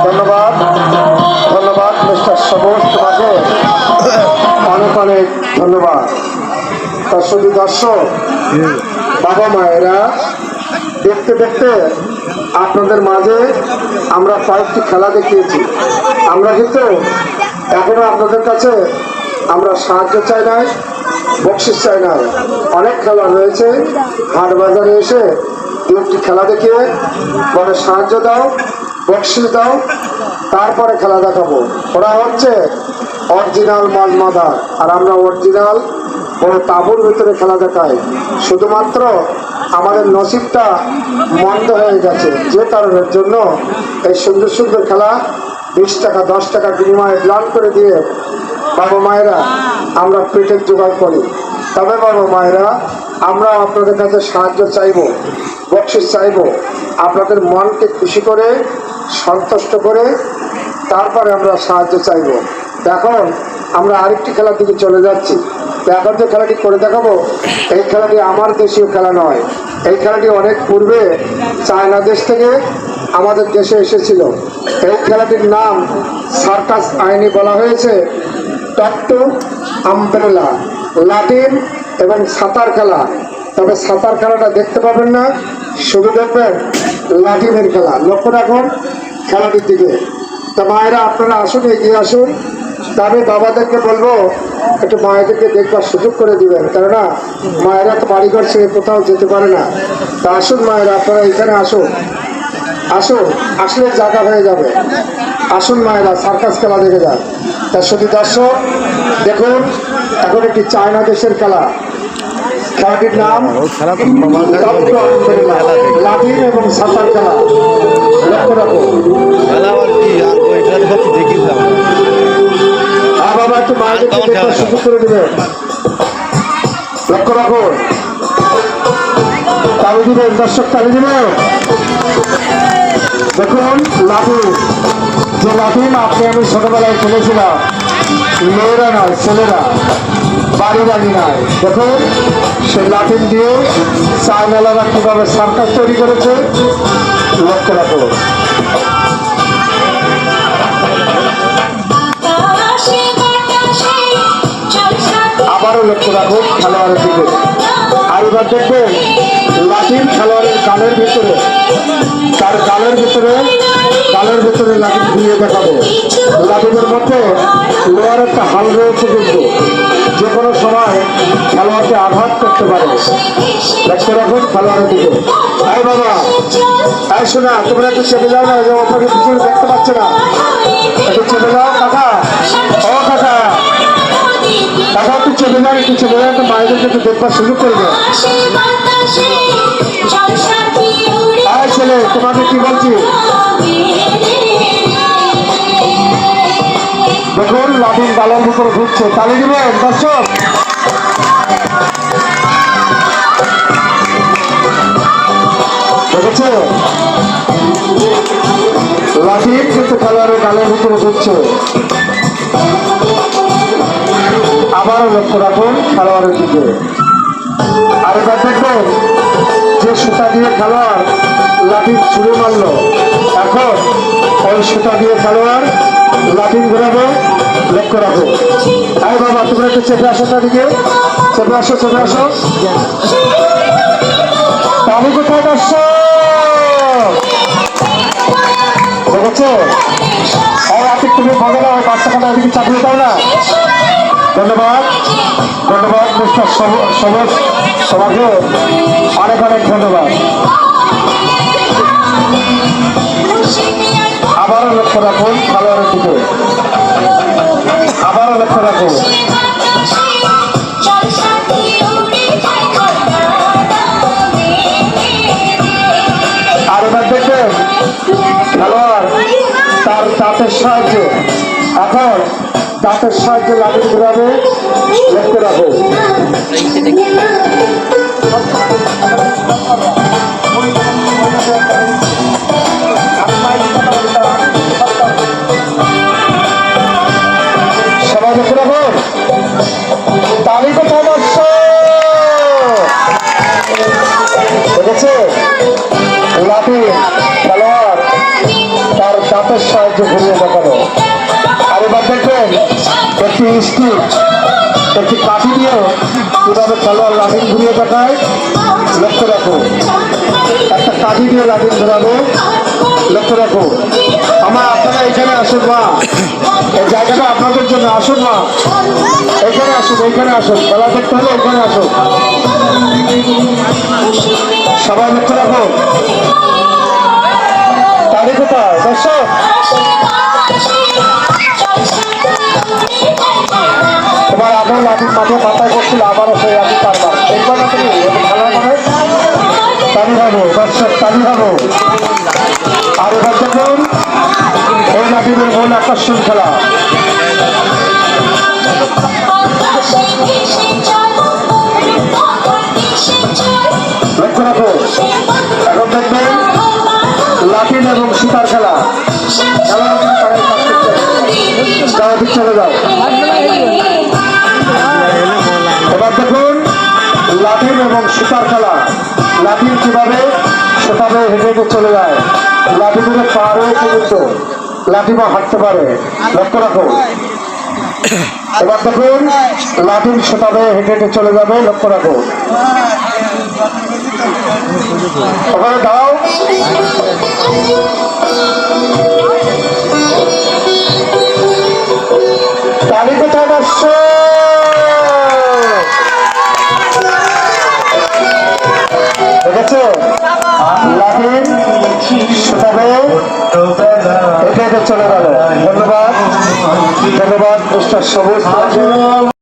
ধন্যবাদ ধন্যবাদ মিস্টার সবুজ, তোমাকে অনেক অনেক ধন্যবাদ। তার শুধু দর্শক বাবা মায়েরা, দেখতে দেখতে আপনাদের মাঝে আমরা কয়েকটি খেলা দেখিয়েছি। আমরা কিন্তু এখনো আপনাদের কাছে আমরা সাহায্য চাই নাই, বকশিস চাই নাই। অনেক খেলা রয়েছে, হাট বাজারে এসে দু একটি খেলা দেখিয়ে বলে সাহায্য দাও, বকশিস দাও, তারপরে খেলা দেখাবো। ওরা হচ্ছে অরিজিনাল মাদার, আর আমরা অরিজিনাল বড় তাঁবুর ভিতরে খেলা দেখাই। শুধুমাত্র আমাদের নসিবটা মন্দ হয়ে গেছে, যে কারণের জন্য এই সুন্দর সুন্দর খেলা 20 টাকা 10 টাকা বিনিময়ে প্ল্যান করে দিয়ে বাবা মায়েরা আমরা পেটের জোগাড় করি। তবে বাবা মায়েরা, আমরা আপনাদের কাছে সাহায্য চাইব, বকশিস চাইব, আপনাদের মনকে খুশি করে সন্তুষ্ট করে তারপরে আমরা সাহায্য চাইব। এখন আমরা আরেকটি খেলার দিকে চলে যাচ্ছি। এখন যে খেলাটি করে দেখাবো, এই খেলাটি আমার দেশীয় খেলা নয়। এই খেলাটি অনেক পূর্বে চায়না দেশ থেকে আমাদের দেশে এসেছিল। এই খেলাটির নাম সার্কাস আইনি বলা হয়েছে টপটু আমব্রেলা, লাটিন এবং সাঁতার খেলা। তবে সাঁতার খেলাটা দেখতে পাবেন না, শুধু দেখবেন লাটিনের খেলা। লক্ষ্য রাখুন খেলাটির দিকে। তা মায়েরা আপনারা আসুন, এগিয়ে আসুন। তবে বাবাদেরকে বলবো একটু মায়েদেরকে দেখবার সুযোগ করে দিবেন, কেননা মায়েরা তো বাড়িঘর ছেড়ে কোথাও যেতে পারে না। তা আসুন মায়েরা, আপনারা এখানে আসুন, আসুন, আসলে জায়গা হয়ে যাবে। আসুন মায়েরা, সার্কাস খেলা দেখে যান। তা শুধু দর্শক দেখুন, এখন একটি চায়না দেশের খেলা। খেলাটির নাম লাঠিন এবং সাঁতার খেলা। লক্ষ্য রাখুন। বাবা একটু মায়েদেরকে দেখবার সুযোগ করে দেবেন। লক্ষ্য রাখুন, তালি দিবেন দর্শক, তালি দিবেন। দেখুন লাঠিন, যে লাঠিন আপনি আমি ছোটবেলায় খেলেছিলাম, মেয়েরা নয় ছেলেরা, বাড়ি বাড়ি নয়। দেখুন সেই লাঠিন দিয়ে চায়নালারা কিভাবে সার্কাস তৈরি করেছে, লক্ষ্য রাখুন। আবারও লক্ষ্য রাখুন খেলোয়াড়ের দিকে। আর এবার দেখবেন লাঠিন খেলোয়াড়ের গালের ভিতরে, তার গালের ভিতরে লাঠিন দিয়ে দেখাবে। লাঠিনের মধ্যে লোহার একটা হাল রয়েছে, কিন্তু যে কোনো সময় খেলোয়াড়কে আঘাত করতে পারে। লক্ষ্য রাখুন খেলোয়াড়ের দিকে। এই বাবা, এই শোনা, তোমরা একটু চেপে যাও না, যে ওটাকে পিছনে দেখতে পাচ্ছে না, একটু চেপে যাও। কাকা, ও কাকা, কাকা একটু চেপে যান, একটু চেপে যান, একটু মায়েদেরকে একটু দেখবার সুযোগ করে দেয়। ছেলে, তোমাকে কি বলছি, দেখুন লাঠিন গালের ভিতরে ঘুরছে। তালি দিবেন দর্শক। দেখেছে লাঠিন কিন্তু খেলোয়াড়ের গালের ভিতরে ঘুরছে। আবারও লক্ষ্য রাখুন খেলোয়াড়ের দিকে। আর এবার দেখবেন যে সুতা দিয়ে খেলোয়াড় লাঠিন ছুঁড়ে মারল, এখন ওই সুতা দিয়ে খেলোয়াড় লাঠিন ঘোরাবে। লক্ষ্য রাখো। আরে বাবা, তোমরা একটু চেপে আসো, তাদিকে চেপে আসো, চেপে আসো। তাহলে কোথায় আসছো, দেখেছো? তুমি বলে না, ওই বাচ্চাখানা ওইদিকে চাপিয়ে দাও না। ধন্যবাদ ধন্যবাদ মিস্টার সবুজ, তোমাকে অনেক অনেক ধন্যবাদ। আবারও লক্ষ্য রাখুন খেলোয়াড়ের দিকে, আবারও লক্ষ্য রাখুন। আর এবার দেখবেন খেলোয়াড় তার দাঁতের সাহায্যে, এখন দাঁতের সাহায্যে লাঠিন ঘুরাবে। লক্ষ্য রাখো। সবাই লক্ষ্য রাখো। তালি কোথায় যাচ্ছে, দেখেছে? সাহায্য ঘুরিয়ে দেখালো। আর এবার দেখবেন একটি স্টিক, একটি কাঠি দিয়ে কিভাবে খেলোয়াড় লাঠিন ঘুরিয়ে দেখায়, লক্ষ্য রাখো। একটা কাঠি দিয়ে লাঠিন ঘোরাবে, লক্ষ্য রাখো। আমার আপনারা এখানে আসুন মা, এই জায়গাটা আপনাদের জন্য। আসুন মা, এখানে আসুন, এখানে আসুন, খেলা দেখতে হলে এখানে আসুন। সবাই লক্ষ্য রাখো। তারিখ কোথায় দর্শক? তোমার আগেও লাঠির মাঠে মাথায় করছিল, আবারও সেই লাঠি পারবার দেখবা না তুমি? খেলা মানে তালি হবো দর্শক, তালি হবো। আর এবার দেখুন এই লাঠিদের মূল আকর্ষণ খেলা। লক্ষ্য রাখো। এখন দেখবেন লাঠিন এবং সুতার খেলা। চলে যাও। এবার দেখুন লাঠিন এবং সুতার খেলা। লাঠিন কিভাবে সুতাবে হেঁটে হেঁটে চলে যায়, লাঠি ধরে পা রয়েছে কিন্তু লাঠি বা হাঁটতে পারে, লক্ষ্য রাখো। এবার দেখুন লাঠিন সুতাবে হেঁটে হেঁটে চলে যাবে, লক্ষ্য রাখো। ওখানে দাও। তালি কোথায় আসছে? দেখেছো লাঠিন সুতাবে হেঁটে হেঁটে চলে গেল। ধন্যবাদ, ধন্যবাদ মিস্টার সবুজ।